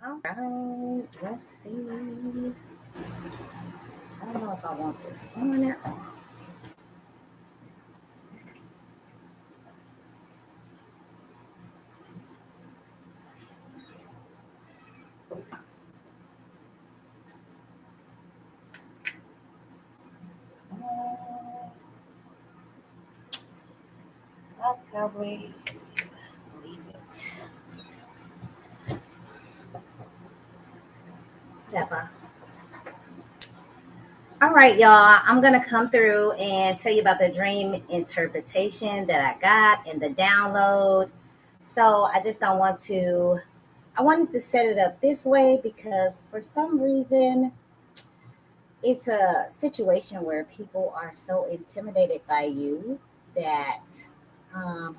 All right, let's see. I don't know if I want this on or off. I'll probably leave it. Whatever. All right, y'all. I'm going to come through and tell you about the dream interpretation that I got and the download. So I just don't want to, I wanted to set it up this way because for some reason, it's a situation where people are so intimidated by you that um,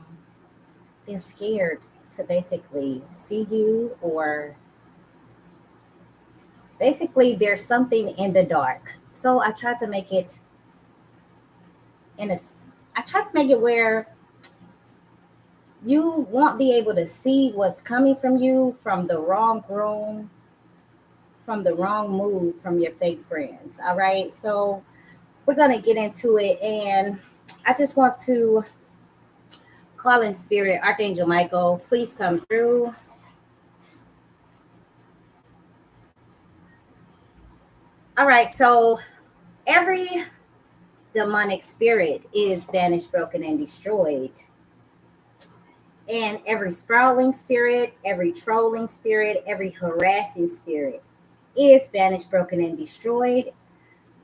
they're scared to basically see you, or basically there's something in the dark. So I try to make it in a, I try to make it where you won't be able to see what's coming from you from the wrong room, from the wrong move from your fake friends. All right. So we're going to get into it. And I just want to call in spirit, Archangel Michael, please come through. All right. So every demonic spirit is banished, broken, and destroyed. And every sprawling spirit, every trolling spirit, every harassing spirit is banished, broken, and destroyed.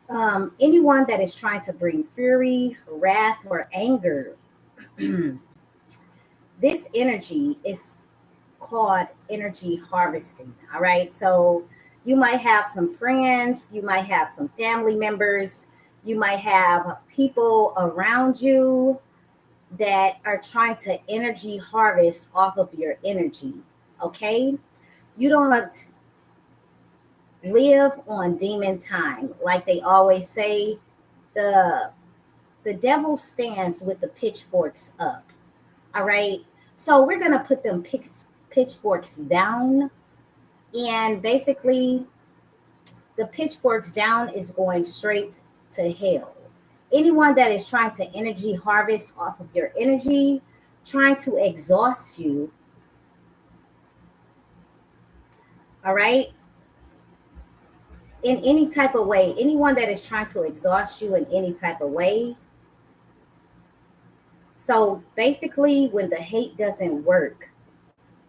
Anyone that is trying to bring fury, wrath, or anger, this energy is called energy harvesting. All right. So you might have some friends, you might have some family members, you might have people around you that are trying to energy harvest off of your energy. Okay. You don't live on demon time. Like they always say, the the devil stands with the pitchforks up. All right. So we're gonna put them pitchforks down, and basically the pitchforks down is going straight to hell. Anyone that is trying to energy harvest off of your energy, trying to exhaust you, all right, in any type of way, anyone that is trying to exhaust you in any type of way. So basically, when the hate doesn't work,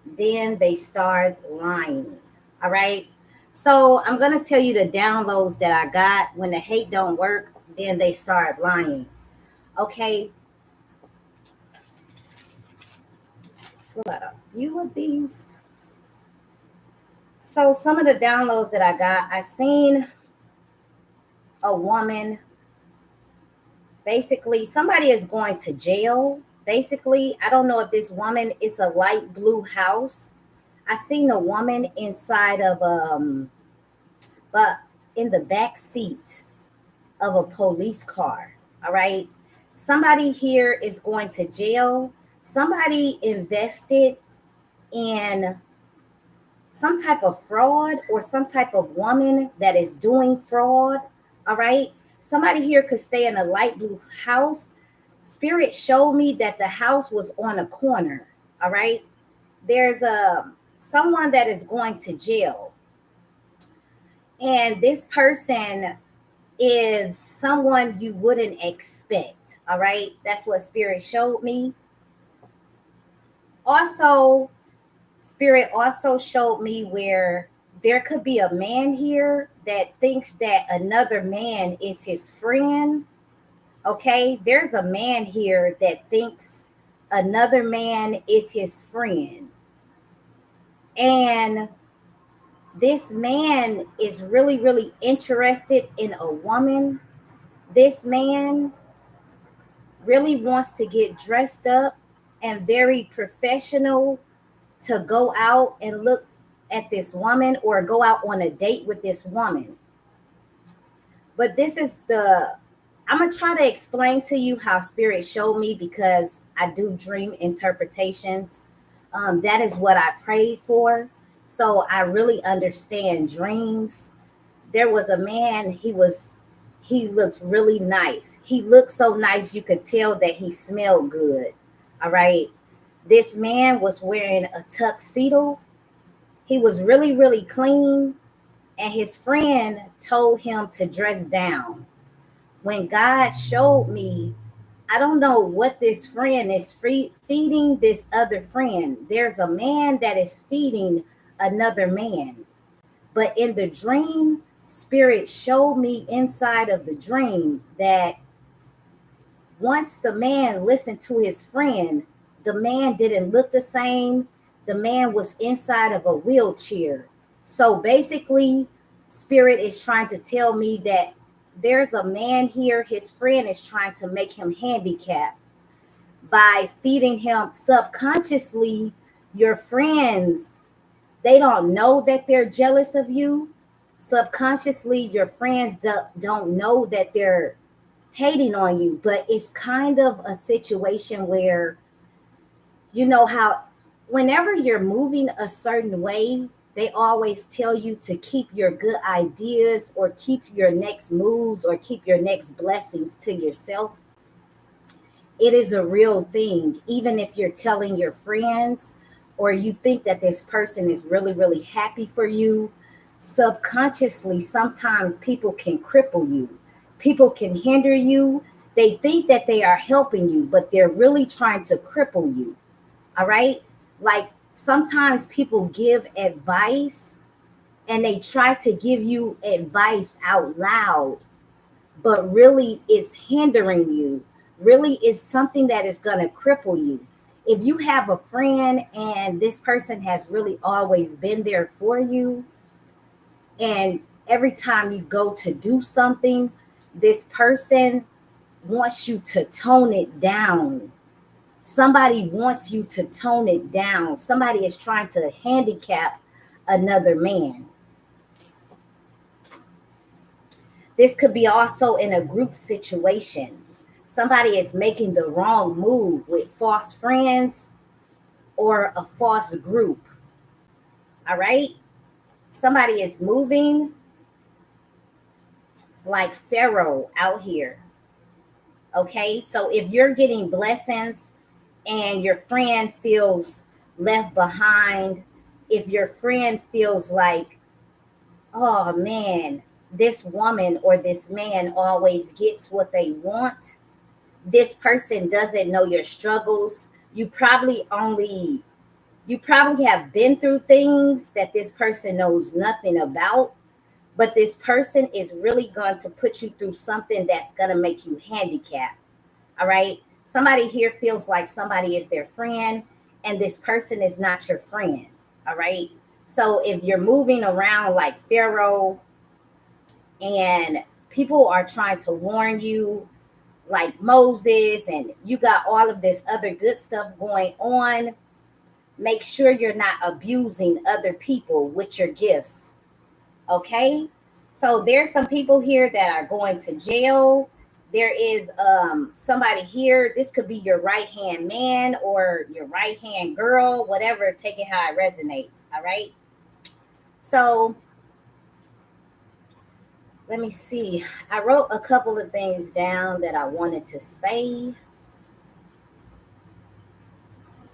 then they start lying. All right. So I'm going to tell you the downloads that I got. When the hate don't work, then they start lying. Okay. Pull out a few of these. So some of the downloads that I got, I seen a woman. Basically, somebody is going to jail. Basically, I don't know if this woman is a light blue house. I seen a woman inside of but in the back seat of a police car. All right. Somebody here is going to jail. Somebody invested in some type of fraud, or some type of woman that is doing fraud. All right. Somebody here could stay in a light blue house. Spirit showed me that the house was on a corner. All right. There's a someone that is going to jail. And this person is someone you wouldn't expect. All right. That's what Spirit showed me. Also, Spirit also showed me where there could be a man here that thinks that another man is his friend. Okay. There's a man here that thinks another man is his friend. And this man is really, really interested in a woman. This man really wants to get dressed up and very professional to go out and look at this woman, or go out on a date with this woman. But this is I'm going to try to explain to you how Spirit showed me, because I do dream interpretations. That is what I prayed for. So I really understand dreams. There was a man, he looked really nice. He looked so nice you could tell that he smelled good. All right. This man was wearing a tuxedo. He was really, really clean. And his friend told him to dress down. When God showed me, I don't know what this friend is feeding this other friend. There's a man that is feeding another man. But in the dream, Spirit showed me inside of the dream that once the man listened to his friend, the man didn't look the same. The man was inside of a wheelchair. So basically, Spirit is trying to tell me that there's a man here, his friend is trying to make him handicapped by feeding him subconsciously. Your friends, they don't know that they're jealous of you. Subconsciously, your friends don't know that they're hating on you, but it's kind of a situation where, you know how whenever you're moving a certain way, they always tell you to keep your good ideas or keep your next moves or keep your next blessings to yourself. It is a real thing. Even if you're telling your friends or you think that this person is really, really happy for you, subconsciously, sometimes people can cripple you. People can hinder you. They think that they are helping you, but they're really trying to cripple you. All right. Like sometimes people give advice and they try to give you advice out loud, but really it's hindering you. Really is something that is going to cripple you. If you have a friend and this person has really always been there for you, and every time you go to do something, this person wants you to tone it down. Somebody wants you to tone it down. Somebody is trying to handicap another man. This could be also in a group situation. Somebody is making the wrong move with false friends or a false group. All right. Somebody is moving like Pharaoh out here. Okay. So if you're getting blessings and your friend feels left behind, if your friend feels like, oh man, this woman or this man always gets what they want, this person doesn't know your struggles. You probably have been through things that this person knows nothing about, but this person is really going to put you through something that's going to make you handicapped. All right. Somebody here feels like somebody is their friend and this person is not your friend. All right. So if you're moving around like Pharaoh and people are trying to warn you, like Moses, and you got all of this other good stuff going on, make sure you're not abusing other people with your gifts. Okay. So there's some people here that are going to jail. There is somebody here. This could be your right hand man or your right hand girl, whatever. Take it how it resonates. All right. So let me see. I wrote a couple of things down that I wanted to say.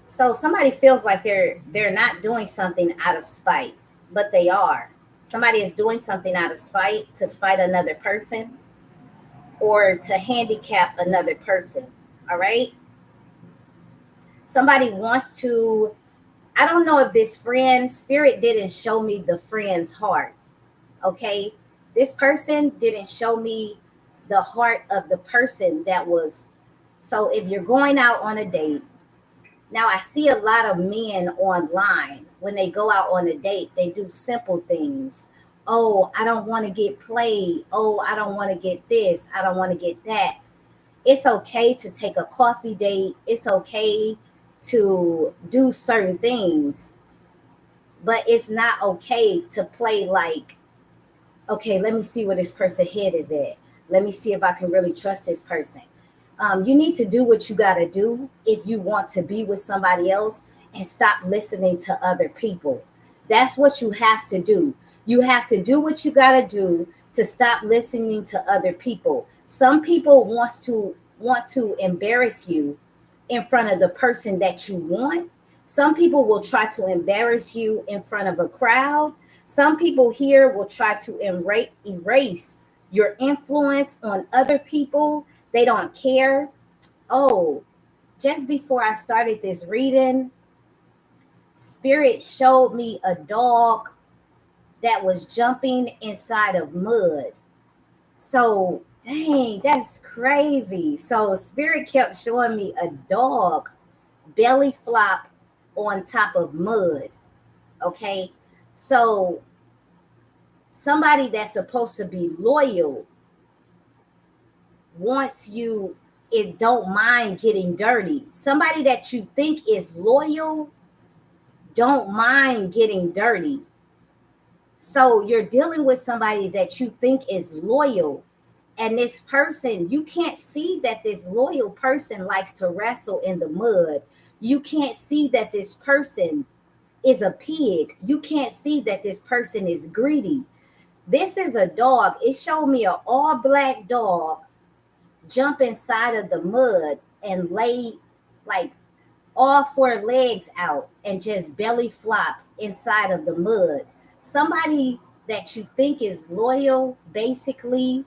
So somebody feels like they're not doing something out of spite, but they are. Somebody is doing something out of spite to spite another person or to handicap another person. All right. Somebody wants to, I don't know if this friend, Spirit didn't show me the friend's heart. Okay. This person didn't show me the heart of the person that was. So if you're going out on a date, now I see a lot of men online when they go out on a date, they do simple things. Oh, I don't want to get played. Oh, I don't want to get this. I don't want to get that. It's okay to take a coffee date. It's okay to do certain things, but it's not okay to play like, okay, let me see where this person's head is at. Let me see if I can really trust this person. You need to do what you got to do if you want to be with somebody else and stop listening to other people. That's what you have to do. You have to do what you got to do to stop listening to other people. Some people want to embarrass you in front of the person that you want. Some people will try to embarrass you in front of a crowd. Some people here will try to erase your influence on other people. They don't care. Oh, just before I started this reading, Spirit showed me a dog that was jumping inside of mud. So, dang, that's crazy. So, Spirit kept showing me a dog belly flop on top of mud. Okay. So, somebody that's supposed to be loyal wants you, it don't mind getting dirty. Somebody that you think is loyal don't mind getting dirty. So you're dealing with somebody that you think is loyal. And this person, you can't see that this loyal person likes to wrestle in the mud. You can't see that this person is a pig. You can't see that this person is greedy. This is a dog. It showed me an all black dog jump inside of the mud and lay like all four legs out and just belly flop inside of the mud. Somebody that you think is loyal, basically,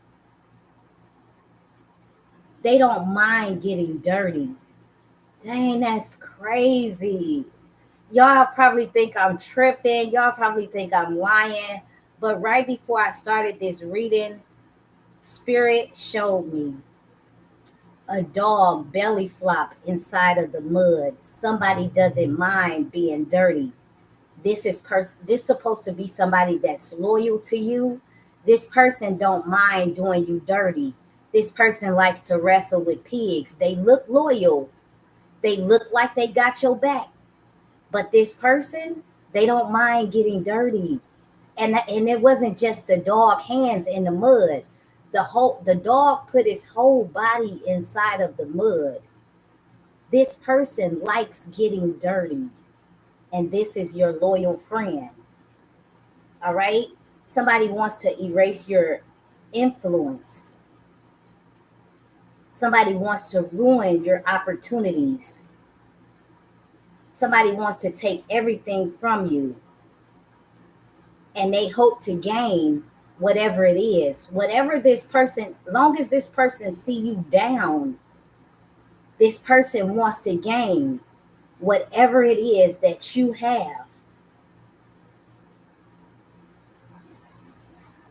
they don't mind getting dirty. Dang, that's crazy. Y'all probably think I'm tripping. Y'all probably think I'm lying. But right before I started this reading, Spirit showed me a dog belly flop inside of the mud. Somebody doesn't mind being dirty. This supposed to be somebody that's loyal to you. This person don't mind doing you dirty. This person likes to wrestle with pigs. They look loyal. They look like they got your back. But this person, they don't mind getting dirty. And it wasn't just the dog hands in the mud. The dog put his whole body inside of the mud. This person likes getting dirty, and this is your loyal friend. All right? Somebody wants to erase your influence. Somebody wants to ruin your opportunities. Somebody wants to take everything from you, and they hope to gain whatever it is. Whatever this person, long as this person see you down, this person wants to gain whatever it is that you have.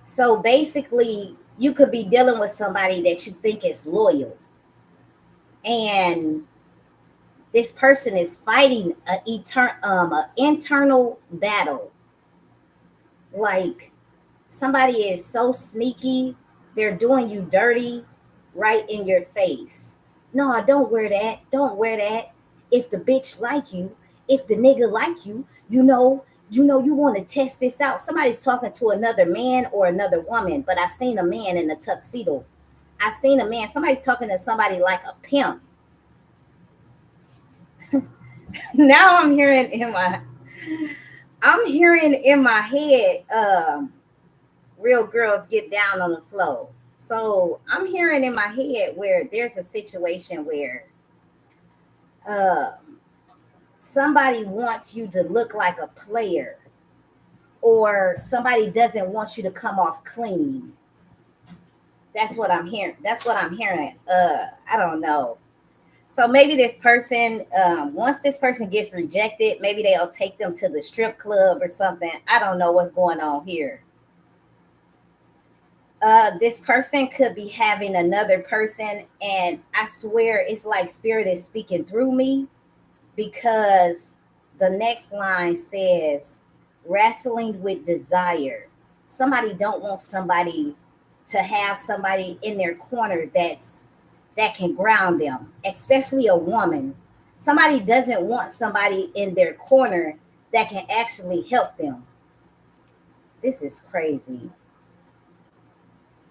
So basically, you could be dealing with somebody that you think is loyal, and this person is fighting a internal battle. Like, somebody is so sneaky, they're doing you dirty right in your face. No, don't wear that. Don't wear that. If the bitch like you, if the nigga like you, you want to test this out. Somebody's talking to another man or another woman, but I seen a man in a tuxedo. I seen a man. Somebody's talking to somebody like a pimp. Now I'm hearing in my head, real girls get down on the floor. So I'm hearing in my head where there's a situation where um, somebody wants you to look like a player, or somebody doesn't want you to come off clean. That's what I'm hearing. That's what I'm hearing. I don't know. So maybe this person, once this person gets rejected, maybe they'll take them to the strip club or something. I don't know what's going on here. This person could be having another person, and I swear it's like Spirit is speaking through me, because the next line says wrestling with desire. Somebody don't want somebody to have somebody in their corner that can ground them, especially a woman. Somebody doesn't want somebody in their corner that can actually help them. This is crazy.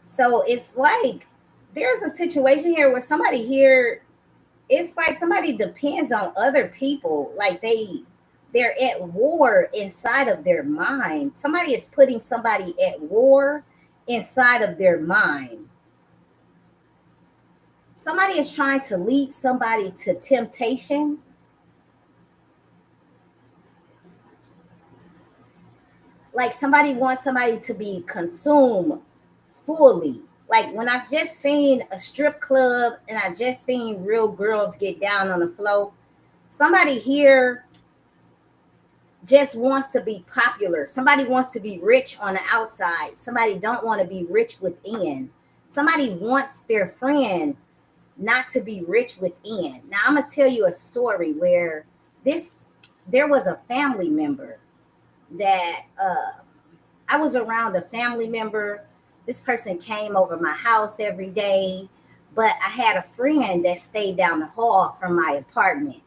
So it's like there's a situation here where somebody here, it's like somebody depends on other people. Like They're at war inside of their mind. Somebody is putting somebody at war inside of their mind. Somebody is trying to lead somebody to temptation. Like somebody wants somebody to be consumed fully. Like when I just seen a strip club and I just seen real girls get down on the floor, somebody here just wants to be popular. Somebody wants to be rich on the outside. Somebody don't want to be rich within. Somebody wants their friend not to be rich within. Now I'm gonna tell you a story where this there was a family member that I was around a family member. This person came over my house every day, but I had a friend that stayed down the hall from my apartment.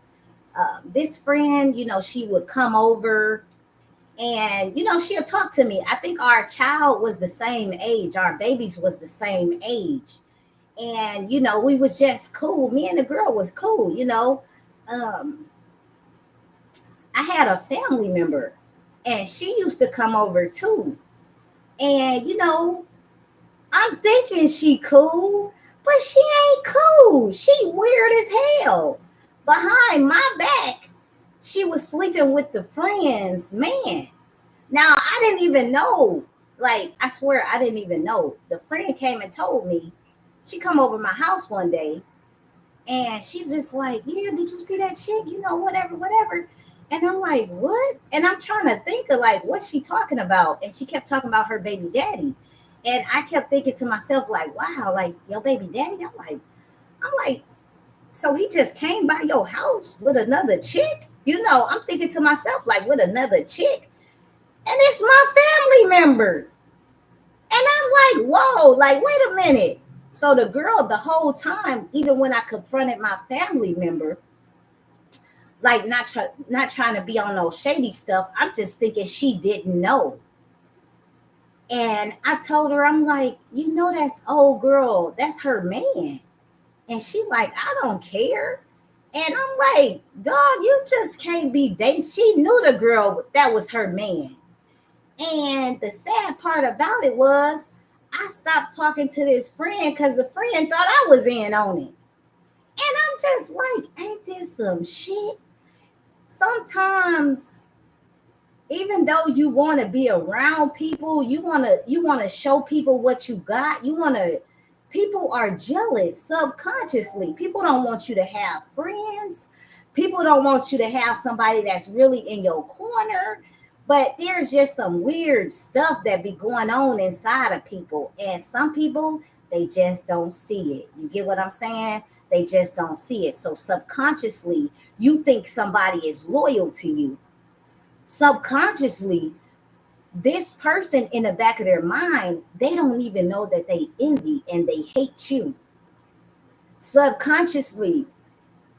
This friend, she would come over and, she'll talk to me. I think our child was the same age. Our babies was the same age. And, we was just cool. Me and the girl was cool. Um, I had a family member and she used to come over too. And, I'm thinking she cool, but she ain't cool. She weird as hell. Behind my back, she was sleeping with the friend's man. Now, I didn't even know. Like, I swear I didn't even know. The friend came and told me. She come over my house one day and she's just like, yeah, did you see that chick? Whatever, whatever. And I'm like, what? And I'm trying to think of like, what's she talking about? And she kept talking about her baby daddy. And I kept thinking to myself, like, wow, like your baby daddy. I'm like, so he just came by your house with another chick? I'm thinking to myself, like, with another chick. And it's my family member. And I'm like, whoa, like, wait a minute. So the girl, the whole time, even when I confronted my family member, like not trying to be on no shady stuff, I'm just thinking she didn't know. And I told her, I'm like, that's old girl, that's her man. And she like, I don't care. And I'm like, dog, you just can't be dating. She knew the girl that was her man. And the sad part about it was I stopped talking to this friend because the friend thought I was in on it. And I'm just like, ain't this some shit? Sometimes, even though you want to be around people, you want to show people what you got. People are jealous subconsciously. People don't want you to have friends. People don't want you to have somebody that's really in your corner. But there's just some weird stuff that be going on inside of people. And some people, they just don't see it. You get what I'm saying? They just don't see it. So subconsciously, you think somebody is loyal to you. Subconsciously, this person in the back of their mind, they don't even know that they envy and they hate you. Subconsciously,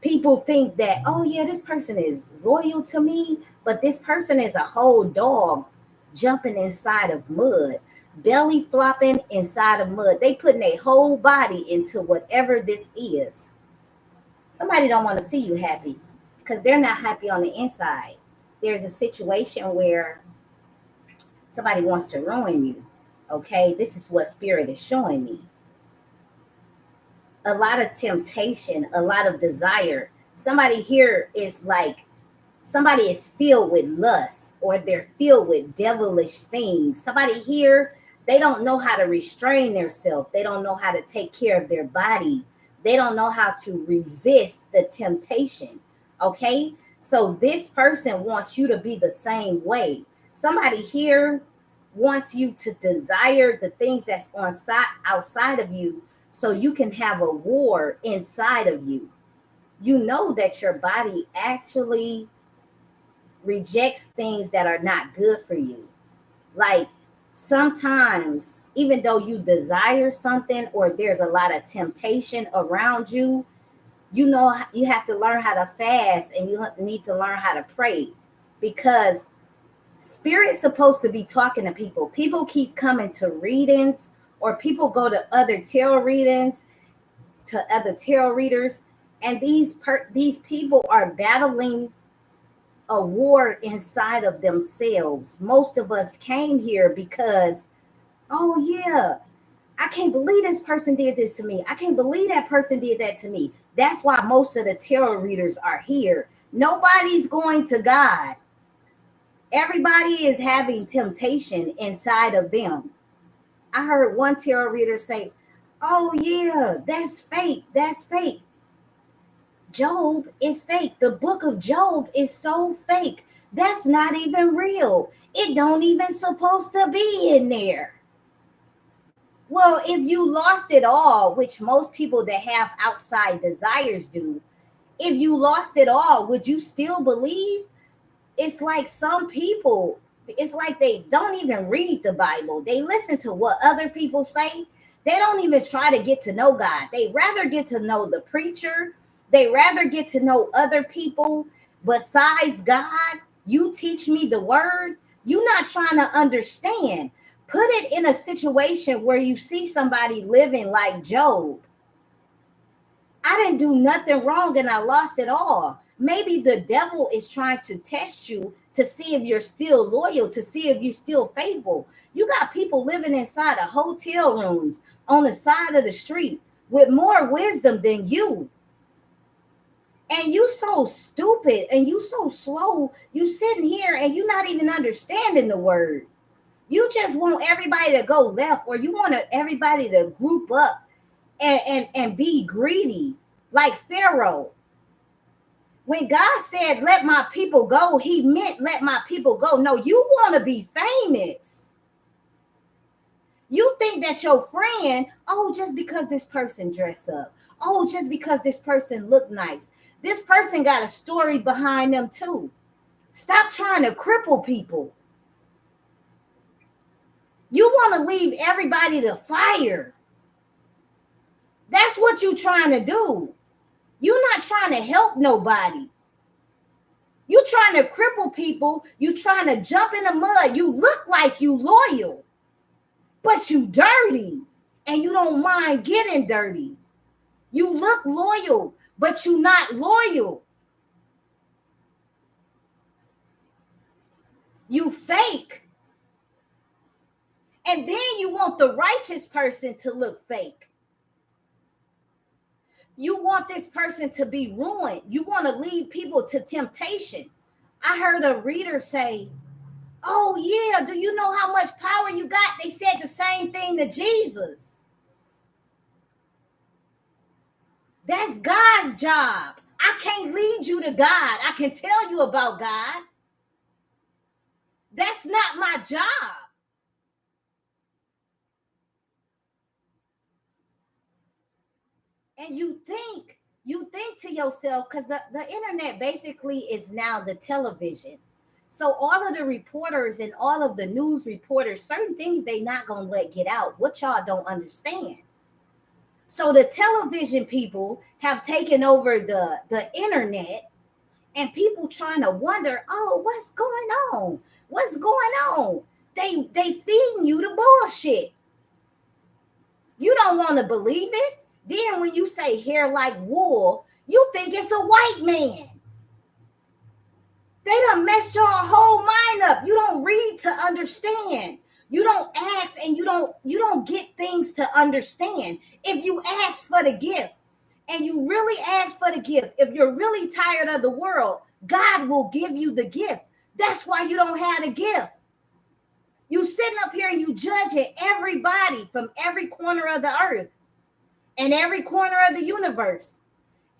people think that, oh yeah, this person is loyal to me, but this person is a whole dog jumping inside of mud, belly flopping inside of mud. They putting their whole body into whatever this is. Somebody don't want to see you happy because they're not happy on the inside. There's a situation where somebody wants to ruin you. Okay, this is what spirit is showing me. A lot of temptation, a lot of desire. Somebody here is like, somebody is filled with lust or they're filled with devilish things. Somebody here, they don't know how to restrain themselves. They don't know how to take care of their body. They don't know how to resist the temptation. Okay, so this person wants you to be the same way. Somebody here wants you to desire the things that's outside of you so you can have a war inside of you. You know that your body actually rejects things that are not good for you. Like sometimes, even though you desire something or there's a lot of temptation around you, you have to learn how to fast and you need to learn how to pray because spirit's supposed to be talking to people. People keep coming to readings or people go to other tarot readings, to other tarot readers, and these people are battling a war inside of themselves. Most of us came here because, oh yeah, I can't believe this person did this to me. I can't believe that person did that to me. That's why most of the tarot readers are here. Nobody's going to God. Everybody is having temptation inside of them. I heard one tarot reader say, oh yeah, that's fake. That's fake. Job is fake. The book of Job is so fake. That's not even real. It don't even supposed to be in there. Well, if you lost it all, which most people that have outside desires do, if you lost it all, would you still believe? It's like some people, it's like they don't even read the Bible. They listen to what other people say. They don't even try to get to know God. They rather get to know the preacher. They rather get to know other people besides God. You teach me the word. You're not trying to understand. Put it in a situation where you see somebody living like Job. I didn't do nothing wrong and I lost it all. Maybe the devil is trying to test you to see if you're still loyal, to see if you're still faithful. You got people living inside of hotel rooms on the side of the street with more wisdom than you. And you so stupid and you so slow. You sitting here and you not even understanding the word. You just want everybody to go left, or you want everybody to group up and be greedy like Pharaoh. When God said, let my people go, he meant let my people go. No, you want to be famous. You think that your friend, oh, just because this person dress up, oh, just because this person look nice, this person got a story behind them too. Stop trying to cripple people. You want to leave everybody to fire. That's what you're trying to do. You're not trying to help nobody. You trying to cripple people. You trying to jump in the mud. You look like you loyal, but you dirty, and you don't mind getting dirty. You look loyal, but you not loyal. You fake. And then you want the righteous person to look fake. You want this person to be ruined. You want to lead people to temptation. I heard a reader say, oh yeah, do you know how much power you got? They said the same thing to Jesus. That's God's job. I can't lead you to God. I can tell you about God. That's not my job. And you think to yourself, because the internet basically is now the television. So all of the reporters and all of the news reporters, certain things they not gonna let get out. What y'all don't understand. So the television people have taken over the internet, and people trying to wonder, oh, what's going on? What's going on? They feeding you the bullshit. You don't want to believe it. Then when you say hair like wool, you think it's a white man. They done messed your whole mind up. You don't read to understand. You don't ask, and you don't get things to understand. If you ask for the gift, and you really ask for the gift, if you're really tired of the world, God will give you the gift. That's why you don't have the gift. You sitting up here and you judging everybody from every corner of the earth and every corner of the universe,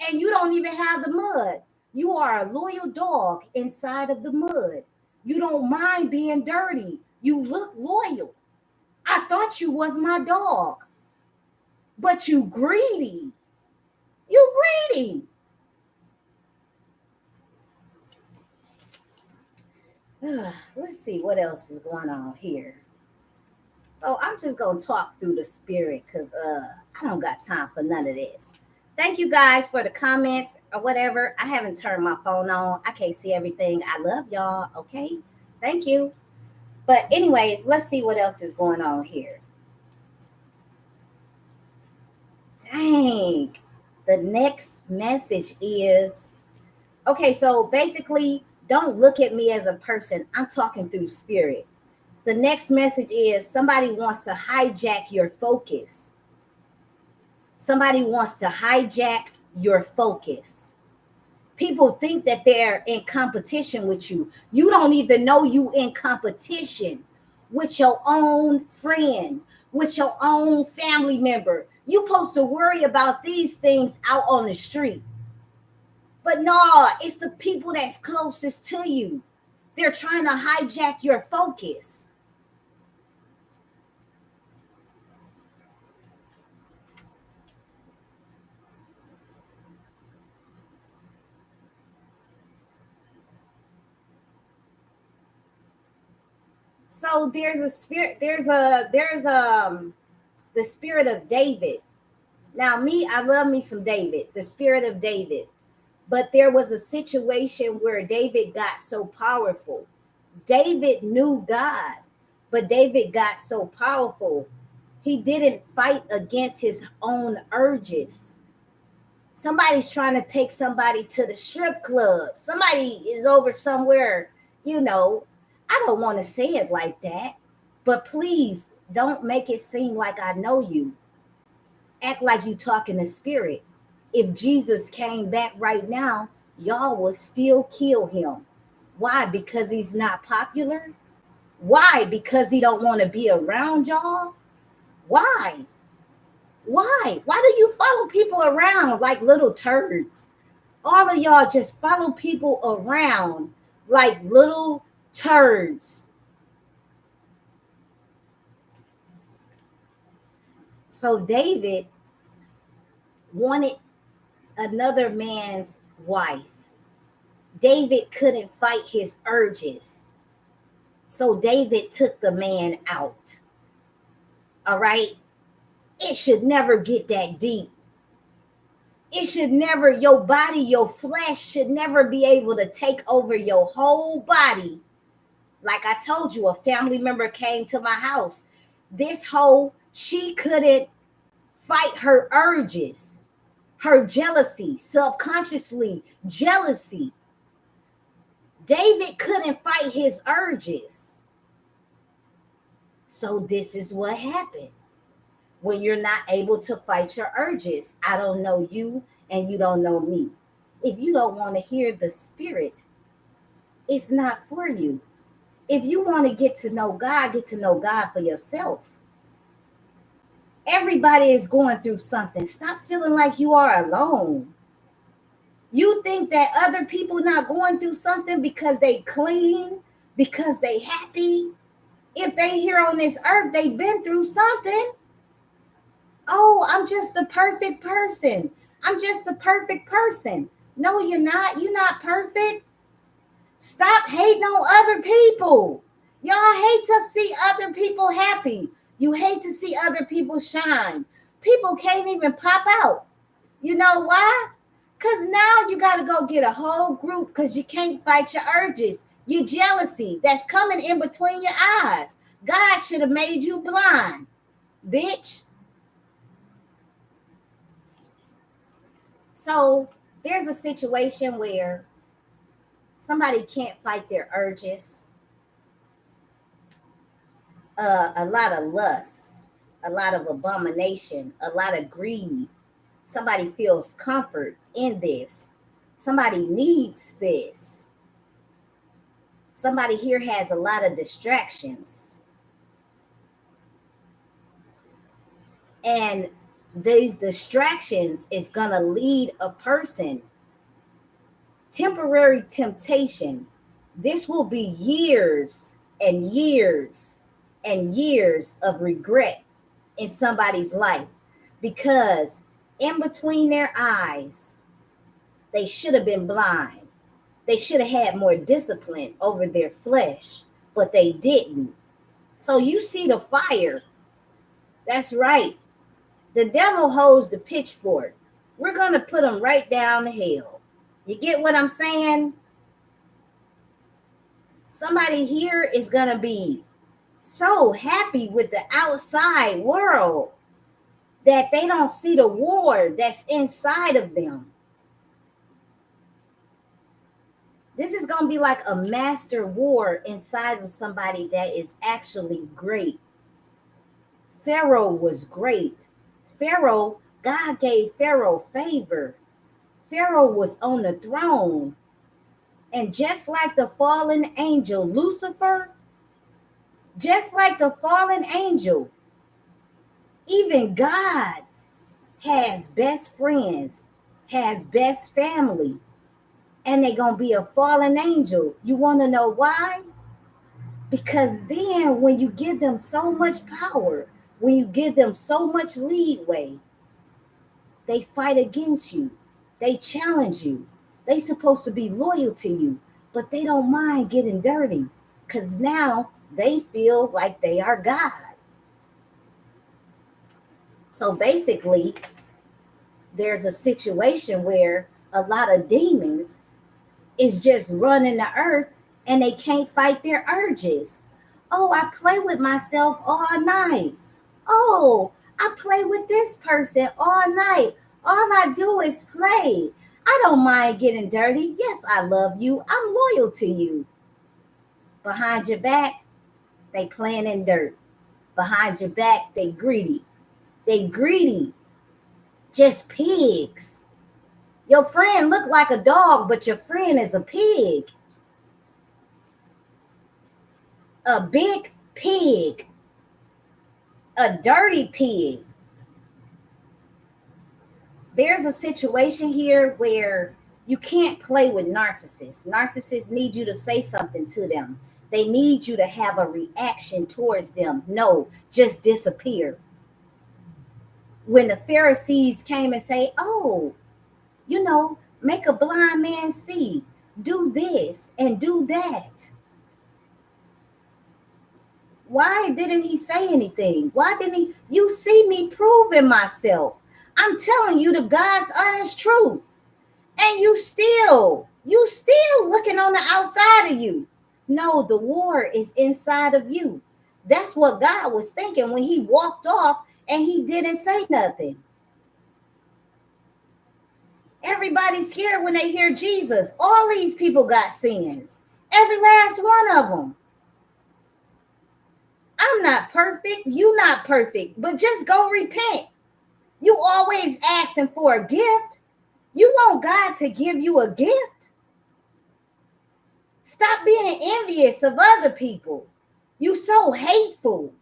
and you don't even have the mud. You are a loyal dog inside of the mud. You don't mind being dirty. You look loyal. I thought you was my dog, but you greedy. You greedy. Let's see what else is going on here. So I'm just gonna talk through the spirit because I don't got time for none of this. Thank you guys for the comments or whatever. I haven't turned my phone on. I can't see everything. I love y'all. Okay. Thank you. But anyways, let's see what else is going on here. Dang. The next message is okay. So basically, Don't look at me as a person. I'm talking through spirit. The next message is somebody wants to hijack your focus. Somebody wants to hijack your focus. People think that they're in competition with you. You don't even know you in competition with your own friend, with your own family member. You supposed to worry about these things out on the street. But no, it's the people that's closest to you. They're trying to hijack your focus. So there's a spirit, there's the spirit of David. Now me, I love me some David, the spirit of David. But there was a situation where David got so powerful. David knew God, but David got so powerful. He didn't fight against his own urges. Somebody's trying to take somebody to the strip club. Somebody is over somewhere, you know. I don't want to say it like that, but please don't make it seem like I know you. Act like you talk in the spirit. If Jesus came back right now, y'all would still kill him. Why? Because he's not popular? Why? Because he don't want to be around y'all? Why? Why? Why do you follow people around like little turds? All of y'all just follow people around like little turds. So David wanted another man's wife. David couldn't fight his urges. So David took the man out. All right? It should never get that deep. It should never, your body, your flesh should never be able to take over your whole body. Like I told you, a family member came to my house. This hoe, she couldn't fight her urges, her jealousy, subconsciously jealousy. David couldn't fight his urges. So this is what happened when you're not able to fight your urges. I don't know you and you don't know me. If you don't want to hear the spirit, it's not for you. If you want to get to know God for yourself. Everybody is going through something. Stop feeling like you are alone. You think that other people not going through something because they clean, because they happy. If they here on this earth, they've been through something. Oh, I'm just a perfect person. I'm just a perfect person. No, you're not. You're not perfect. Stop hating on other people. Y'all hate to see other people happy. You hate to see other people shine. People can't even pop out. You know why? Because now you got to go get a whole group because you can't fight your urges. Your jealousy that's coming in between your eyes. God should have made you blind, bitch. So there's a situation where somebody can't fight their urges. A lot of lust, a lot of abomination, a lot of greed. Somebody feels comfort in this. Somebody needs this. Somebody here has a lot of distractions. And these distractions is going to lead a person. Temporary temptation. This will be years and years and years of regret in somebody's life because in between their eyes, they should have been blind. They should have had more discipline over their flesh, but they didn't. So you see the fire. That's right. The devil holds the pitchfork. We're going to put him right down the hill. You get what I'm saying? Somebody here is going to be so happy with the outside world that they don't see the war that's inside of them. This is going to be like a master war inside of somebody that is actually great. Pharaoh was great. Pharaoh, God gave Pharaoh favor. Pharaoh was on the throne. And just like the fallen angel, Lucifer, just like the fallen angel, even God has best friends, has best family, and they're going to be a fallen angel. You want to know why? Because then when you give them so much power, when you give them so much leeway, they fight against you. They challenge you. They supposed to be loyal to you, but they don't mind getting dirty because now they feel like they are God. So basically, there's a situation where a lot of demons is just running the earth and they can't fight their urges. Oh, I play with myself all night. Oh, I play with this person all night. All I do is play. I don't mind getting dirty. Yes, I love you. I'm loyal to you. Behind your back, they playing in dirt. Behind your back, they greedy. They greedy. Just pigs. Your friend look like a dog, but your friend is a pig. A big pig. A dirty pig. There's a situation here where you can't play with narcissists. Narcissists need you to say something to them. They need you to have a reaction towards them. No, just disappear. When the Pharisees came and say, oh, make a blind man see, do this and do that. Why didn't he say anything? Why didn't he? You see me proving myself. I'm telling you the God's honest truth. And you still looking on the outside of you. No, the war is inside of you. That's what God was thinking when he walked off and he didn't say nothing. Everybody's scared when they hear Jesus. All these people got sins. Every last one of them. I'm not perfect. You not perfect. But just go repent. You always asking for a gift. You want God to give you a gift? Stop being envious of other people. You so hateful.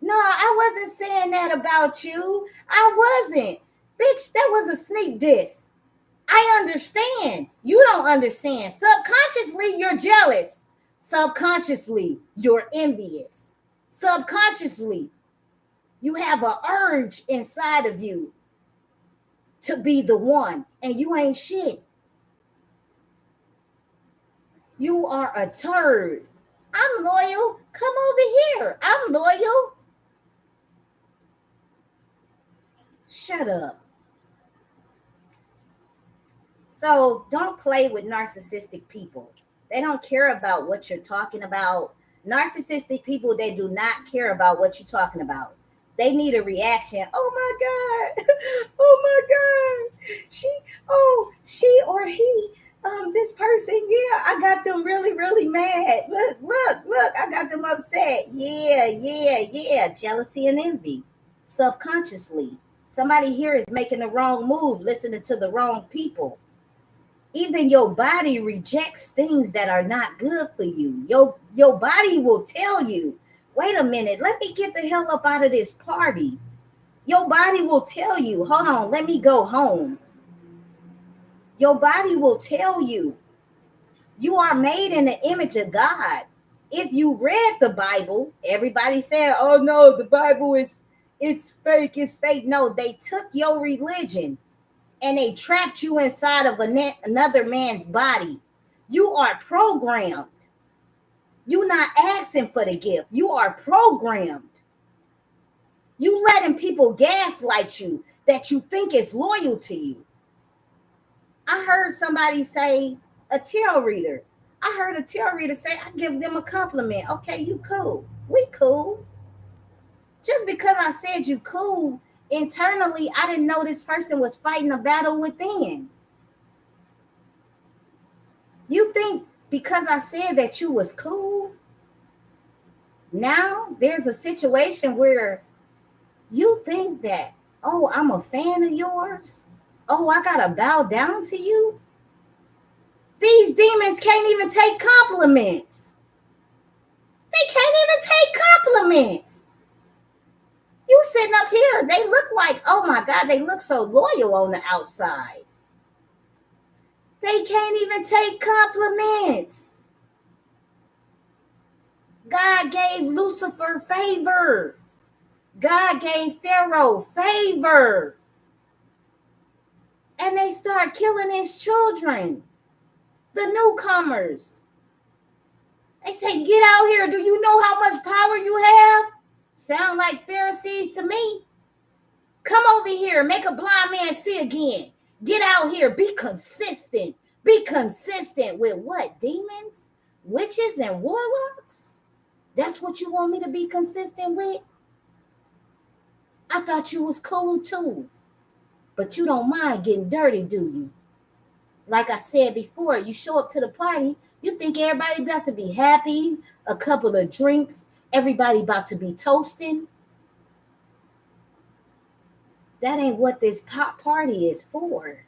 No, I wasn't saying that about you. I wasn't. Bitch, that was a sneak diss. I understand. You don't understand. Subconsciously, you're jealous. Subconsciously, you're envious. Subconsciously, you have an urge inside of you to be the one, and you ain't shit. You are a turd. I'm loyal. Come over here. I'm loyal. Shut up. So don't play with narcissistic people. They don't care about what you're talking about. Narcissistic people, they do not care about what you're talking about. They need a reaction. Oh my God. Oh my God. She or he, this person, yeah, I got them really, really mad. Look, I got them upset. Yeah. Jealousy and envy. Subconsciously. Somebody here is making the wrong move, listening to the wrong people. Even your body rejects things that are not good for you. Your body will tell you, wait a minute, let me get the hell up out of this party. Your body will tell you, hold on, let me go home. Your body will tell you, you are made in the image of God. If you read the Bible, everybody said, oh no, the Bible it's fake. No, they took your religion and they trapped you inside of another man's body. You are programmed. You're not asking for the gift. You are programmed. You letting people gaslight you that you think is loyal to you. I heard somebody say, a tarot reader. I heard a tarot reader say, I give them a compliment. Okay, you cool. We cool. Just because I said you cool, internally, I didn't know this person was fighting a battle within. Because I said that you was cool, now there's a situation where you think that, oh, I'm a fan of yours. Oh, I gotta bow down to you. These demons can't even take compliments. They can't even take compliments. You sitting up here, they look like, oh my God, they look so loyal on the outside. They can't even take compliments. God gave Lucifer favor. God gave Pharaoh favor. And they start killing his children, the newcomers. They say, get out here. Do you know how much power you have? Sound like Pharisees to me. Come over here. Make a blind man see again. Get out here. Be consistent. Be consistent with what? Demons? Witches and warlocks? That's what you want me to be consistent with? I thought you was cool too. But you don't mind getting dirty, do you? Like I said before, you show up to the party, you think everybody about to be happy, a couple of drinks, everybody about to be toasting. That ain't what this party is for.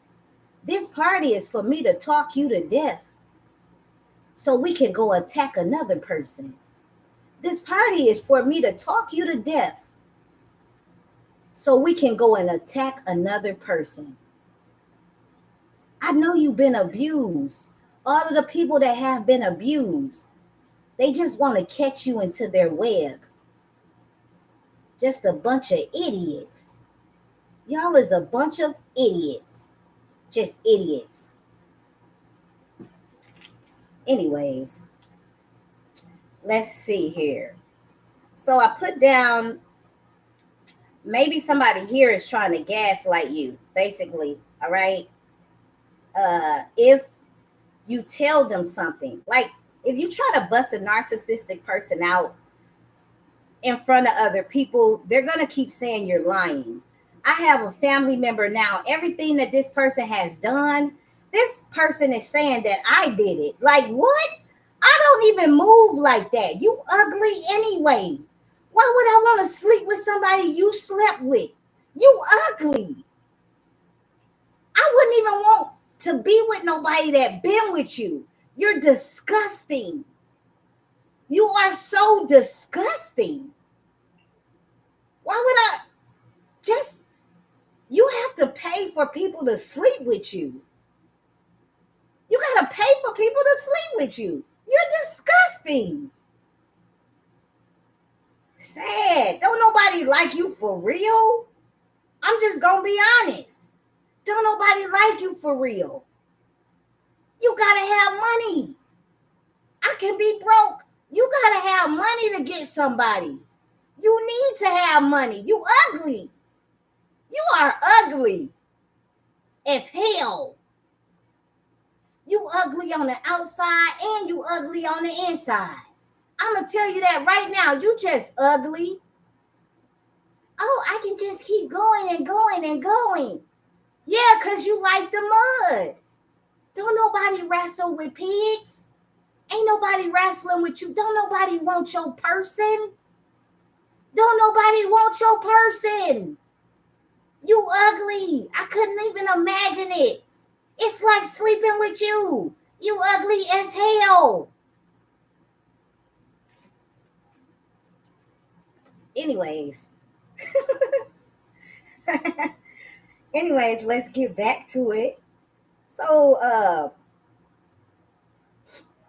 This party is for me to talk you to death so we can go attack another person. This party is for me to talk you to death so we can go and attack another person. I know you've been abused. All of the people that have been abused, they just want to catch you into their web. Just a bunch of idiots. Y'all is a bunch of idiots. Just idiots. Anyways, let's see here. So I put down, maybe somebody here is trying to gaslight you, basically. All right. If you tell them something, like if you try to bust a narcissistic person out in front of other people, they're going to keep saying you're lying. I have a family member now. Everything that this person has done, this person is saying that I did it. Like, what? I don't even move like that. You ugly anyway. Why would I want to sleep with somebody you slept with? You ugly. I wouldn't even want to be with nobody that been with you. You're disgusting. You are so disgusting. Why would I just, you have to pay for people to sleep with you. You got to pay for people to sleep with you. You're disgusting. Sad. Don't nobody like you for real. I'm just going to be honest. Don't nobody like you for real. You got to have money. I can be broke. You got to have money to get somebody. You need to have money. You ugly. You are ugly as hell. You ugly on the outside and you ugly on the inside. I'm going to tell you that right now. You just ugly. Oh, I can just keep going and going and going. Yeah, because you like the mud. Don't nobody wrestle with pigs. Ain't nobody wrestling with you. Don't nobody want your person. Don't nobody want your person. You ugly. I couldn't even imagine it. It's like sleeping with you. You ugly as hell. Anyways. Anyways, let's get back to it. So,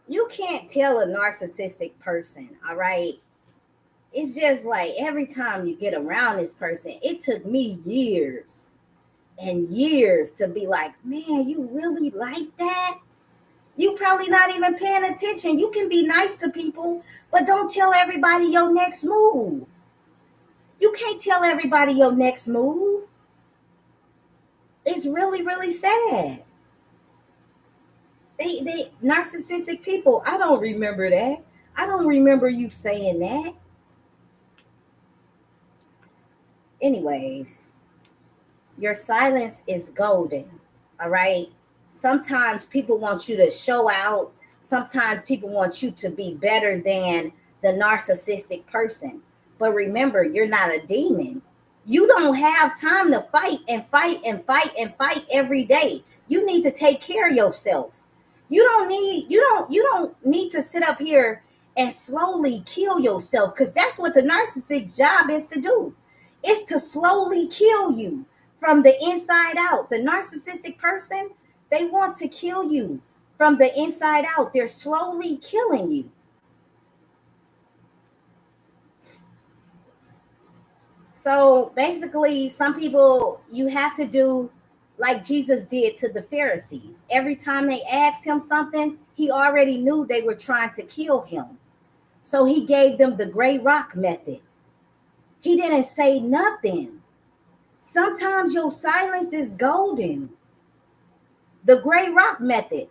you can't tell a narcissistic person, all right? It's just like every time you get around this person, it took me years and years to be like, man, you really like that? You probably not even paying attention. You can be nice to people, but don't tell everybody your next move. You can't tell everybody your next move. It's really, really sad. They narcissistic people. I don't remember that. I don't remember you saying that. Anyways, your silence is golden. All right. Sometimes people want you to show out. Sometimes people want you to be better than the narcissistic person. But remember, you're not a demon. You don't have time to fight and fight and fight and fight every day. You need to take care of yourself. You don't need to sit up here and slowly kill yourself, because that's what the narcissist's job is to do. It's to slowly kill you from the inside out. The narcissistic person, they want to kill you from the inside out. They're slowly killing you. So basically, some people, you have to do like Jesus did to the Pharisees. Every time they asked him something, he already knew they were trying to kill him. So he gave them the gray rock method. He didn't say nothing. Sometimes your silence is golden. The gray rock method.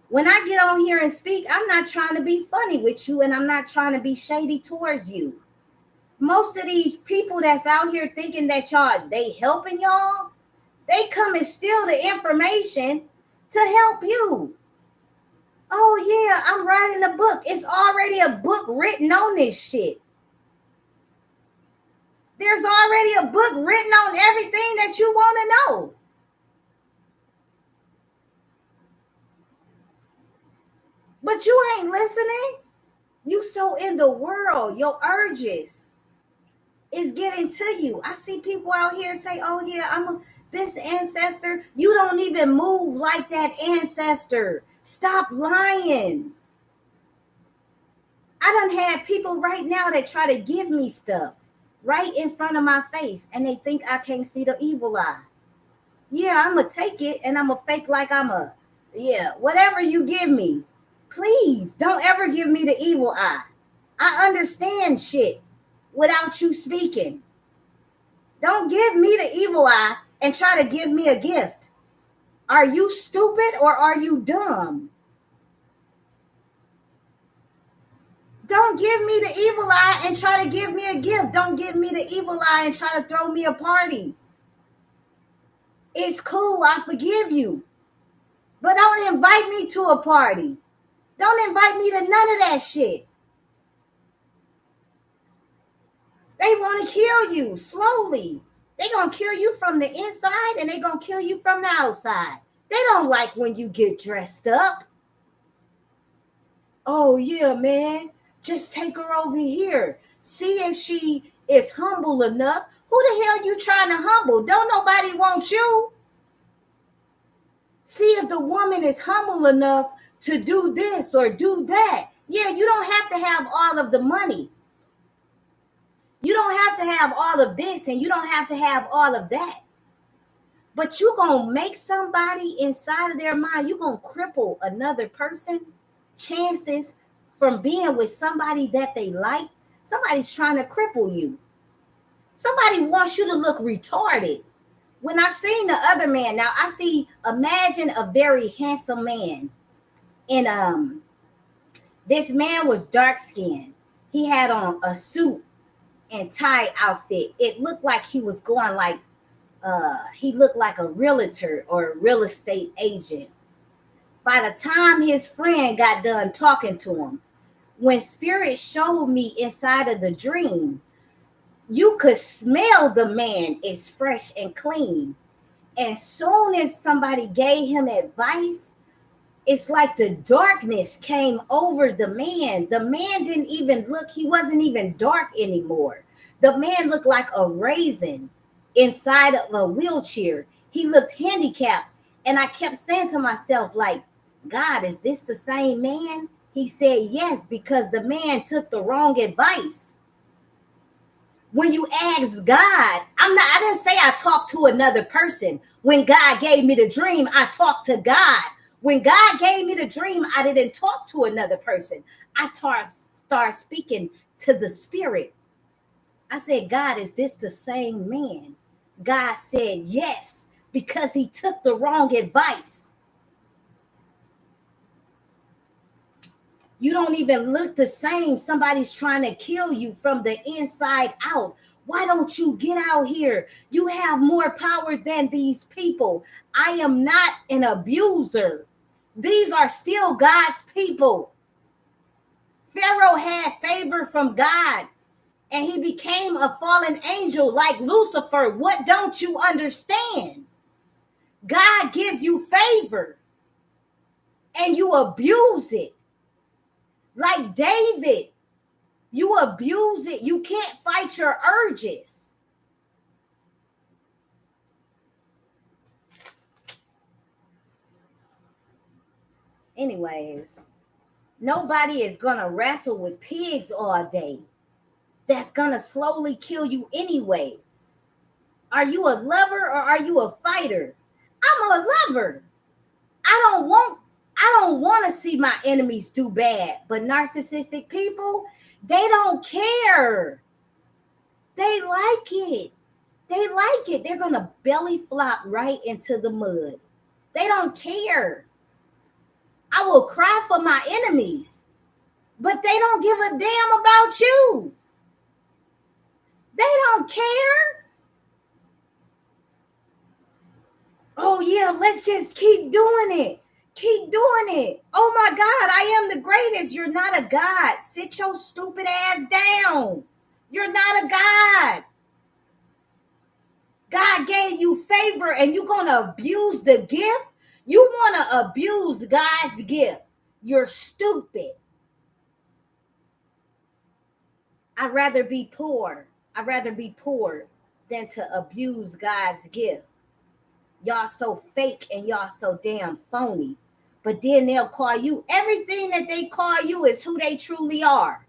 When I get on here and speak, I'm not trying to be funny with you, and I'm not trying to be shady towards you. Most of these people that's out here thinking that y'all, they helping y'all, they come and steal the information to help you. Oh yeah, I'm writing a book. It's already a book written on this shit. There's already a book written on everything that you want to know. But you ain't listening. You so in the world, your urges is getting to you. I see people out here say, oh yeah, this ancestor. You don't even move like that ancestor. Stop lying. I done had people right now that try to give me stuff right in front of my face, and they think I can't see the evil eye. Yeah, I'm going to take it, and I'm going to fake like whatever you give me. Please don't ever give me the evil eye. I understand shit without you speaking. Don't give me the evil eye and try to give me a gift. Are you stupid or are you dumb? Don't give me the evil eye and try to give me a gift. Don't give me the evil eye and try to throw me a party. It's cool, I forgive you. But don't invite me to a party. Don't invite me to none of that shit. They want to kill you slowly. They gonna kill you from the inside, and they gonna kill you from the outside. They don't like when you get dressed up. Oh yeah, man. Just take her over here. See if she is humble enough. Who the hell you trying to humble? Don't nobody want you. See if the woman is humble enough to do this or do that. Yeah, you don't have to have all of the money. You don't have to have all of this, and you don't have to have all of that. But you going to make somebody inside of their mind, you going to cripple another person. Chances from being with somebody that they like, somebody's trying to cripple you. Somebody wants you to look retarded. When I seen the other man, now imagine a very handsome man. And this man was dark skinned. He had on a suit and tie outfit. It looked like he was going like, he looked like a realtor or a real estate agent. By the time his friend got done talking to him, when spirit showed me inside of the dream, you could smell the man is fresh and clean. As soon as somebody gave him advice, it's like the darkness came over the man. The man didn't even look, he wasn't even dark anymore. The man looked like a raisin inside of a wheelchair. He looked handicapped. And I kept saying to myself, like, God, is this the same man? He said, yes, because the man took the wrong advice. When you ask God, I didn't say I talked to another person. When God gave me the dream, I talked to God. When God gave me the dream, I didn't talk to another person. I start speaking to the spirit. I said, God, is this the same man? God said, yes, because he took the wrong advice. You don't even look the same. Somebody's trying to kill you from the inside out. Why don't you get out here? You have more power than these people. I am not an abuser. These are still God's people. Pharaoh had favor from God, and he became a fallen angel like Lucifer. What don't you understand? God gives you favor, and you abuse it. Like David, you abuse it. You can't fight your urges. Anyways, nobody is going to wrestle with pigs all day. That's going to slowly kill you anyway. Are you a lover or are you a fighter? I'm a lover. I don't want to see my enemies do bad, but narcissistic people, they don't care. They like it. They like it. They're going to belly flop right into the mud. They don't care. I will cry for my enemies, but they don't give a damn about you. They don't care. Oh, yeah, let's just keep doing it. Keep doing it. Oh, my God, I am the greatest. You're not a God. Sit your stupid ass down. You're not a God. God gave you favor and you're going to abuse the gift? You want to abuse God's gift. You're stupid. I'd rather be poor. I'd rather be poor than to abuse God's gift. Y'all so fake and y'all so damn phony. But then they'll call you, everything that they call you is who they truly are.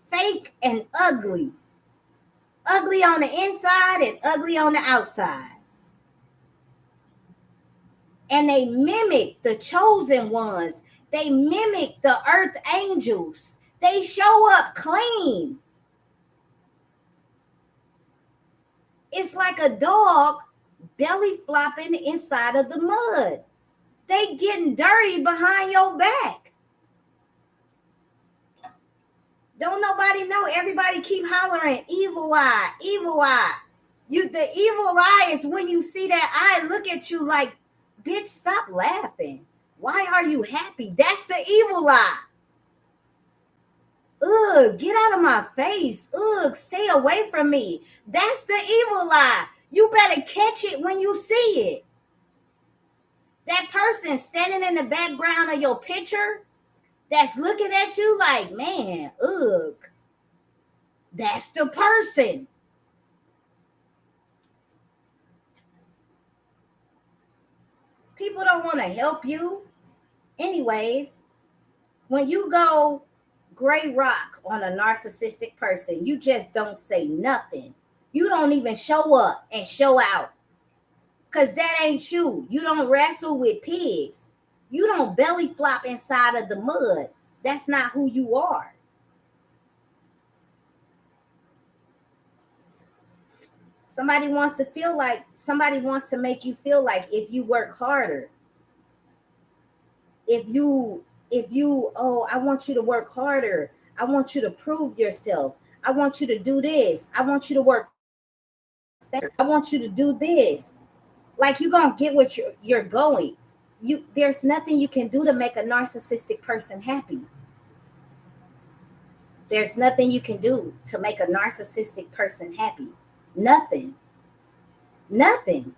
Fake and ugly. Ugly on the inside and ugly on the outside. And they mimic the chosen ones. They mimic the earth angels. They show up clean. It's like a dog belly flopping inside of the mud. They getting dirty behind your back. Don't nobody know. Everybody keep hollering, evil eye, evil eye. The evil eye is when you see that eye look at you like, bitch, stop laughing. Why are you happy? That's the evil eye. Ugh, get out of my face. Ugh, stay away from me. That's the evil eye. You better catch it when you see it. That person standing in the background of your picture that's looking at you like, man, ugh. That's the person. People don't want to help you. Anyways, when you go gray rock on a narcissistic person, you just don't say nothing. You don't even show up and show out. Because that ain't you. You don't wrestle with pigs. You don't belly flop inside of the mud. That's not who you are. Somebody wants to make you feel like if you work harder, if you, oh, I want you to work harder. I want you to prove yourself. I want you to do this. I want you to work faster. I want you to do this. Like you're going to get what you're going. There's nothing you can do to make a narcissistic person happy. There's nothing you can do to make a narcissistic person happy. Nothing. Nothing.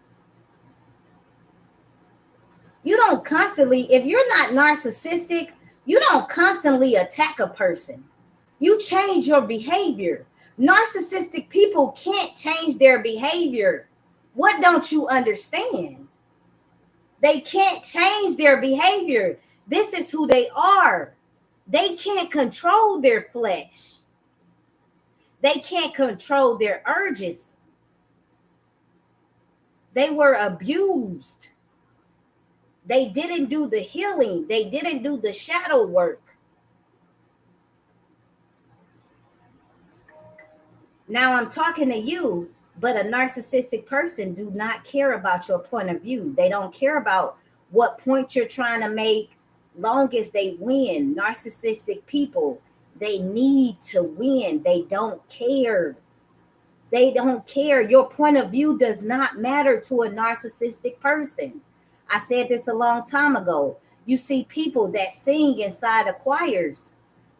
You don't constantly, if you're not narcissistic, you don't constantly attack a person. You change your behavior. Narcissistic people can't change their behavior. What don't you understand? They can't change their behavior. This is who they are. They can't control their flesh. They can't control their urges. They were abused. They didn't do the healing. They didn't do the shadow work. Now I'm talking to you, but a narcissistic person do not care about your point of view. They don't care about what point you're trying to make, long as they win. Narcissistic people, they need to win. They don't care. They don't care. Your point of view does not matter to a narcissistic person. I said this a long time ago. You see people that sing inside of choirs.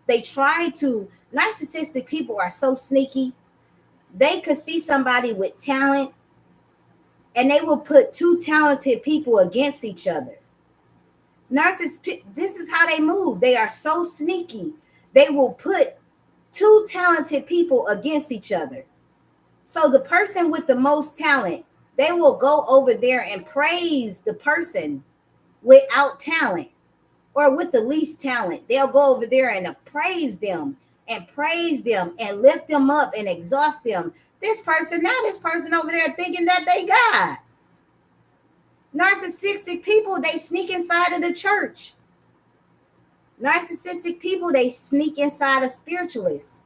They try to, narcissistic people are so sneaky. They could see somebody with talent and they will put two talented people against each other. Narcissists, this is how they move. They are so sneaky. They will put two talented people against each other. So the person with the most talent, they will go over there and praise the person without talent or with the least talent. They'll go over there and praise them and lift them up and exhaust them. This person over there thinking that they God. Narcissistic people, they sneak inside of the church. Narcissistic people, they sneak inside of spiritualists.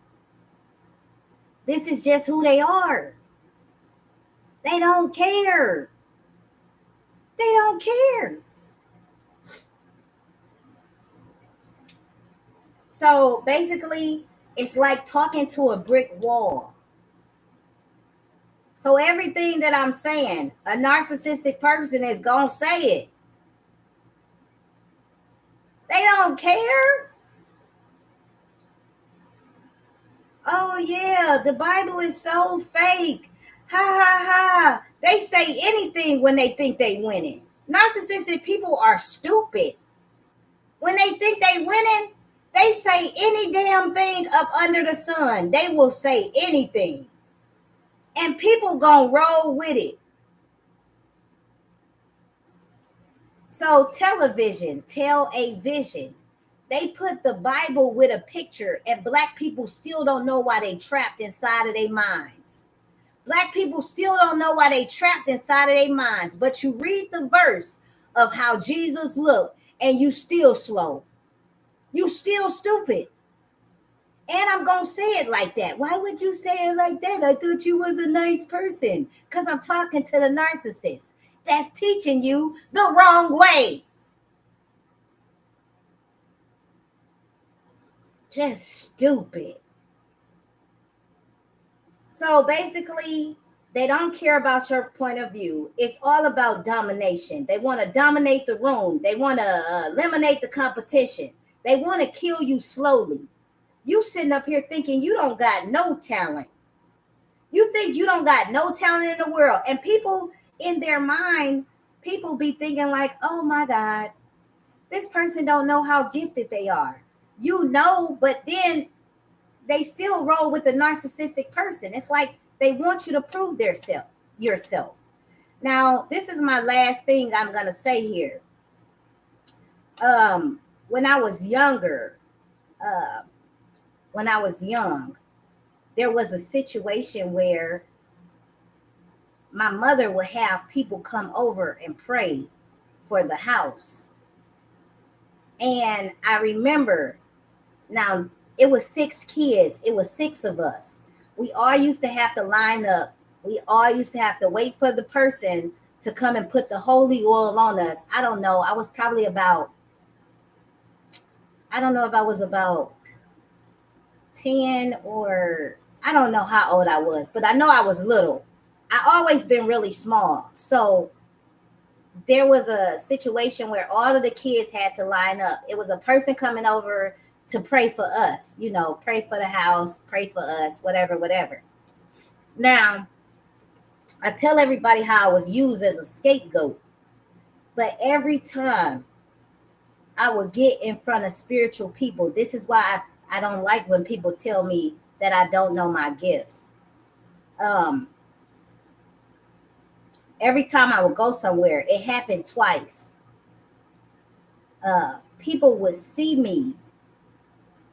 This is just who they are. They don't care. They don't care. So basically, it's like talking to a brick wall. So everything that I'm saying, a narcissistic person is going to say it. They don't care. Oh, yeah, the Bible is so fake. Ha, ha, ha. They say anything when they think they winning. Narcissistic people are stupid. When they think they winning, they say any damn thing up under the sun. They will say anything. And people gonna roll with it. So television, tell a vision. They put the Bible with a picture and black people still don't know why they trapped inside of their minds. Black people still don't know why they trapped inside of their minds. But you read the verse of how Jesus looked and you still slow. You still stupid. And I'm going to say it like that. Why would you say it like that? I thought you was a nice person. Because I'm talking to the narcissist that's teaching you the wrong way. Just stupid. So basically, they don't care about your point of view. It's all about domination. They want to dominate the room. They want to eliminate the competition. They want to kill you slowly. You sitting up here thinking you don't got no talent. You think you don't got no talent in the world. And people in their mind, people be thinking like, oh my God, this person don't know how gifted they are. You know, but then they still roll with the narcissistic person. It's like they want you to prove yourself. Now, this is my last thing I'm going to say here. When I was younger, when I was young, there was a situation where my mother would have people come over and pray for the house. And I remember, now it was 6 kids. It was 6 of us. We all used to have to line up. We all used to have to wait for the person to come and put the holy oil on us. I don't know. I was probably about, I don't know if I was about 10 or I don't know how old I was, but I know I was little. I always been really small. So there was a situation where all of the kids had to line up. It was a person coming over to pray for us, you know, pray for the house, pray for us, whatever, whatever. Now, I tell everybody how I was used as a scapegoat, but every time I would get in front of spiritual people, this is why I don't like when people tell me that I don't know my gifts. Every time I would go somewhere, it happened twice. People would see me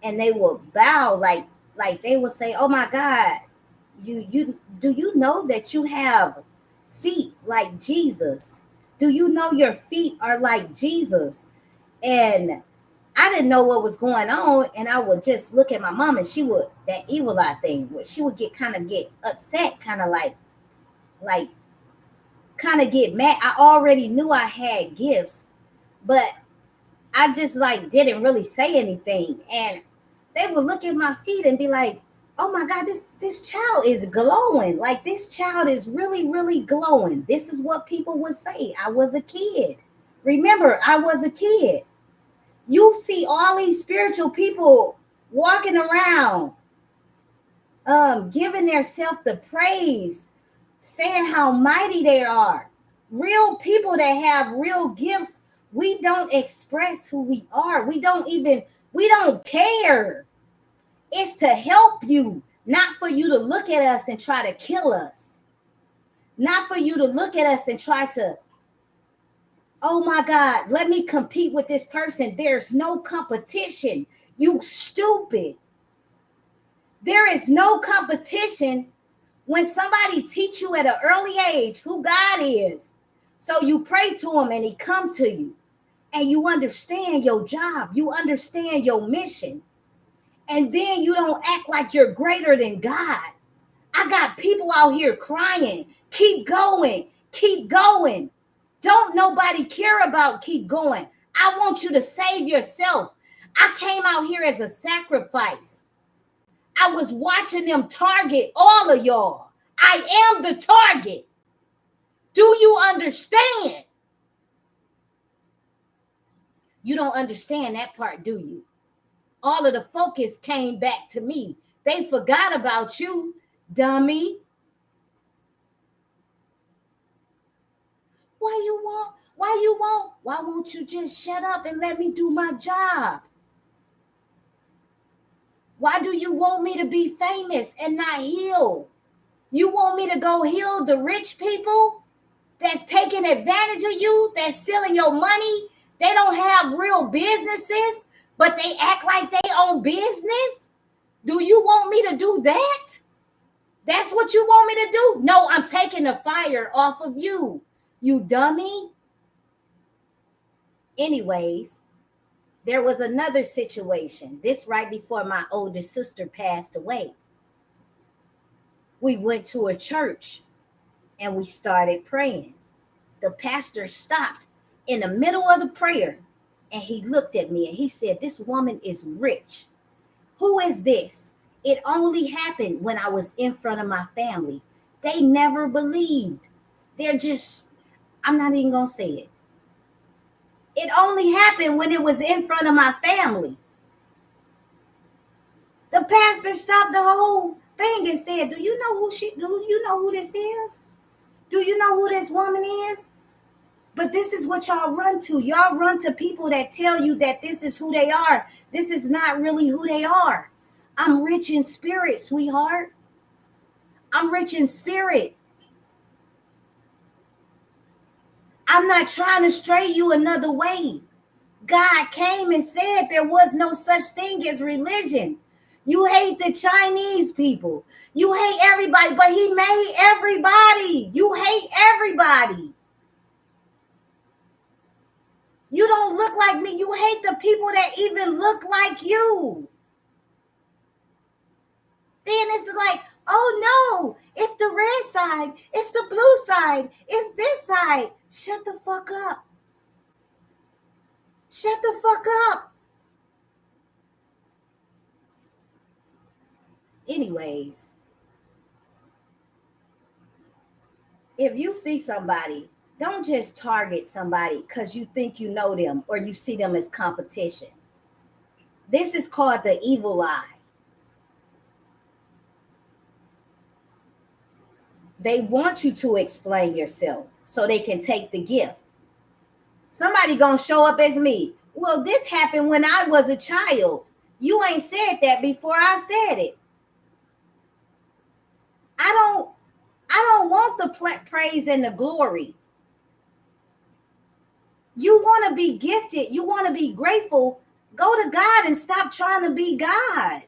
and they would bow like they would say, oh my God, you do you know that you have feet like Jesus? Do you know your feet are like Jesus? And I didn't know what was going on. And I would just look at my mom and she would, that evil eye thing, she would get upset, kind of get mad. I already knew I had gifts, but I just didn't really say anything. And they would look at my feet and be like, oh my God, this child is glowing. Like, this child is really, really glowing. This is what people would say. I was a kid. Remember, I was a kid. You see all these spiritual people walking around, giving themselves the praise, saying how mighty they are. Real people that have real gifts, we don't express who we are. We don't care. It's to help you, not for you to look at us and try to kill us. Not for you to look at us and try to, oh my God, let me compete with this person. There's no competition. You stupid. There is no competition when somebody teach you at an early age who God is. So you pray to him and he come to you and you understand your job. You understand your mission. And then you don't act like you're greater than God. I got people out here crying. Keep going. Keep going. Don't nobody care about keep going. I want you to save yourself. I came out here as a sacrifice. I was watching them target all of y'all. I am the target. Do you understand? You don't understand that part, do you? All of the focus came back to me. They forgot about you, dummy. Why won't you just shut up and let me do my job? Why do you want me to be famous and not heal? You want me to go heal the rich people that's taking advantage of you, that's stealing your money? They don't have real businesses, but they act like they own business? Do you want me to do that? That's what you want me to do? No, I'm taking the fire off of you, you dummy. Anyways, there was another situation. This right before my older sister passed away. We went to a church and we started praying. The pastor stopped in the middle of the prayer and he looked at me and he said, "This woman is rich. Who is this?" It only happened when I was in front of my family. They never believed. They're just, I'm not even going to say it. It only happened when it was in front of my family. The pastor stopped the whole thing and said, "Do you know do you know who this is? Do you know who this woman is?" But this is what y'all run to. Y'all run to people that tell you that this is who they are. This is not really who they are. I'm rich in spirit, sweetheart. I'm rich in spirit. I'm not trying to stray you another way. God came and said there was no such thing as religion. You hate the Chinese people. You hate everybody, but he made everybody. You hate everybody. You don't look like me. You hate the people that even look like you. Then it's like, oh no, it's the red side. It's the blue side. It's this side. Shut the fuck up. Shut the fuck up. Anyways, if you see somebody, don't just target somebody because you think you know them or you see them as competition. This is called the evil eye. They want you to explain yourself so they can take the gift. Somebody gonna show up as me. Well, this happened when I was a child. You ain't said that before I said it. I don't want the praise and the glory. You want to be gifted. You want to be grateful. Go to God and stop trying to be God.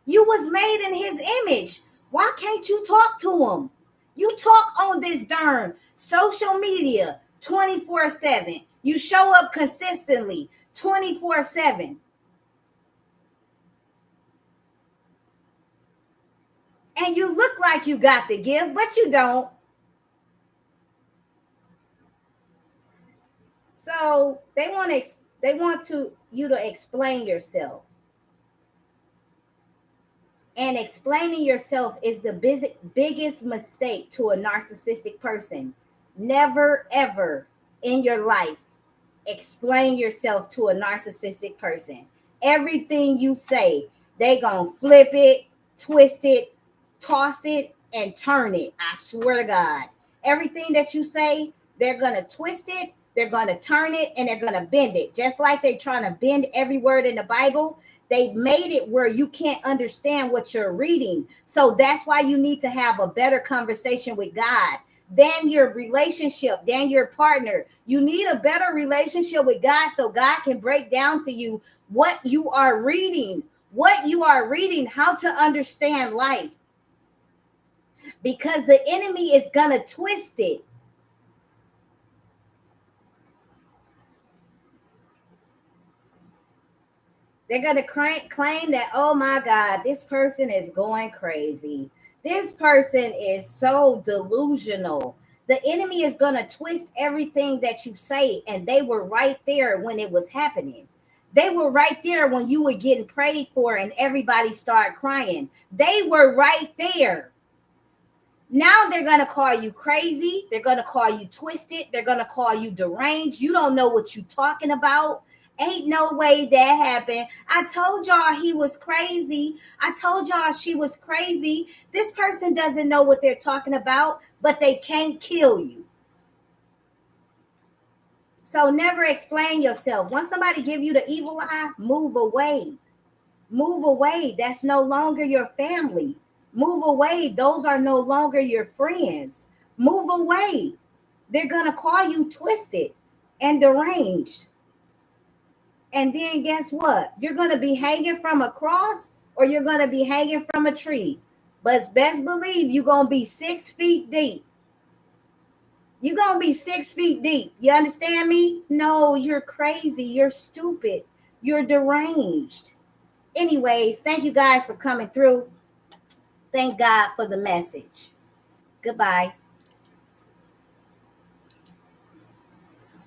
You was made in his image. Why can't you talk to him? You talk on this darn social media 24/7. You show up consistently 24/7. And you look like you got the gift, but you don't. So they want you to explain yourself. And explaining yourself is the biggest mistake to a narcissistic person. Never, ever in your life explain yourself to a narcissistic person. Everything you say, they gonna flip it, twist it, toss it, and turn it. I swear to God. Everything that you say, they're gonna twist it, they're gonna turn it, and they're gonna bend it. Just like they're trying to bend every word in the Bible, they made it where you can't understand what you're reading. So that's why you need to have a better conversation with God than your relationship, than your partner. You need a better relationship with God so God can break down to you what you are reading, how to understand life. Because the enemy is going to twist it. They're going to claim that, oh my God, this person is going crazy. This person is so delusional. The enemy is going to twist everything that you say, and they were right there when it was happening. They were right there when you were getting prayed for and everybody started crying. They were right there. Now they're going to call you crazy. They're going to call you twisted. They're going to call you deranged. You don't know what you're talking about. Ain't no way that happened. I told y'all he was crazy. I told y'all she was crazy. This person doesn't know what they're talking about, but they can't kill you. So never explain yourself. Once somebody give you the evil eye, move away. Move away. That's no longer your family. Move away. Those are no longer your friends. Move away. They're going to call you twisted and deranged. And then guess what? You're going to be hanging from a cross or you're going to be hanging from a tree. But best believe you're going to be 6 feet deep. You're going to be 6 feet deep. You understand me? No, you're crazy. You're stupid. You're deranged. Anyways, thank you guys for coming through. Thank God for the message. Goodbye.